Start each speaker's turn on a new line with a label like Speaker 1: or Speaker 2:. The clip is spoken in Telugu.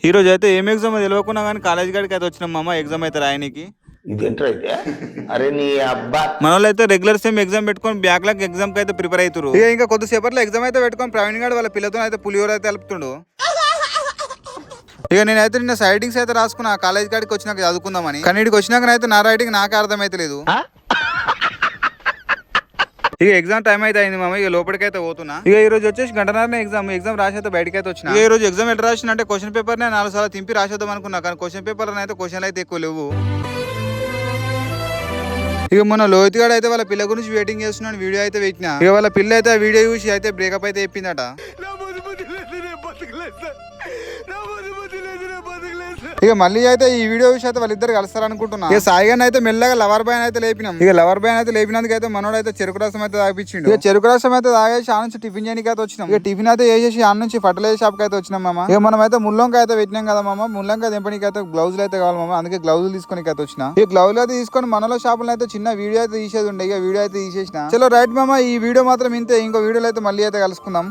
Speaker 1: ఈ రోజు అయితే ఏం ఎగ్జామ్ తెలియకున్నా కానీ కాలేజ్ కాడికి అయితే వచ్చినాం మామ ఎగ్జామ్ అయితే రాయనికి.
Speaker 2: ఇదేంటైతే అరే నీ అబ్బా
Speaker 1: మన వాళ్ళు అయితే రెగ్యులర్ సేమ్ ఎగ్జామ్ పెట్టుకొని బ్యాక్లాగ్ ఎగ్జామ్ కి అయితే ప్రిపేర్ అవుతారు. ఇంకా కొద్దిసేపట్లో ఎగ్జామ్ అయితే పెట్టుకొని ప్రవీణ్ గారు వాళ్ళ పిల్లతో అయితే పులిహోర అయితే కలుపుతుండు. ఇక నేనైతే నిన్న సైడింగ్స్ అయితే రాసుకున్నా కాలేజ్ కాడికి వచ్చినాక చదువుకుందామని. కానీ ఇక్కడికి వచ్చినాకనైతే నా రైటింగ్ నాకే అర్థమైతే లేదు. ఇక ఎగ్జామ్ టైం అయితే అయింది మామ. ఇక లోపలికైతే పోతున్నా. ఇక ఈ రోజు వచ్చేసి గంటన్నర ఎగ్జామ్ రాసి అయితే బయటకి అయితే వచ్చిన. ఈ రోజు ఎగ్జామ్ ఎట్లా రాసిన అంటే క్వశ్చన్ పేపర్ 4 సార్లు తింపి రాసేద్దాం అనుకున్నా. కానీ క్వశ్చన్ పేపర్ అయితే క్వశ్చన్లు అయితే ఎక్కువ లేవు. ఇక మన లోహిత్ గారు అయితే వాళ్ళ పిల్ల గురించి వెయిటింగ్ చేస్తున్నాను. వీడియో అయితే పెట్టినా. ఇక వాళ్ళ పిల్ల అయితే ఆ వీడియో చూసి అయితే బ్రేకప్ అయితే చెప్పిందట. ఇక మళ్ళీ అయితే ఈ వీడియో చూసి అయితే వాళ్ళిద్దరు కలుస్తారు అనుకుంటున్నా. ఇక సాయిగాని అయితే మెల్లగా లవర్ బాయ్ అయితే లేపినాం. ఇక లవర్ బాయ్ అయితే లేపినందుకు అయితే మనోడు అయితే చెరుకు రసం అయితే తాగిపించిండు. ఇక చెరుకు రసం అయితే తాగేసి ఆ నుంచి టిఫిన్ చేయడానికి అయితే వచ్చినాం. ఇక టిఫిన్ అయితే వేసేసి ఆ నుంచి ఫర్టిలైజర్ షాప్ కి అయితే వచ్చినాం మామ. ఇక మనం అయితే ముల్లంకాయ అయితే పెట్టినాం కదా మామ. ముల్లంకాయ దింపడానికి అయితే గ్లౌజులు అయితే కావాలి మామ. అందుకే గ్లౌజులు తీసుకొని అయితే వచ్చిన. ఈ గ్లౌజులు అయితే తీసుకొని మనలో షాపులో అయితే చిన్న వీడియో అయితే తీసేది ఉండే. ఇక వీడియో అయితే తీసేసిన. చలో రైట్ మామ, ఈ వీడియో మాత్రం ఇంతే. ఇంకో వీడియోలో అయితే మళ్ళీ అయితే కలుసుకుందాం.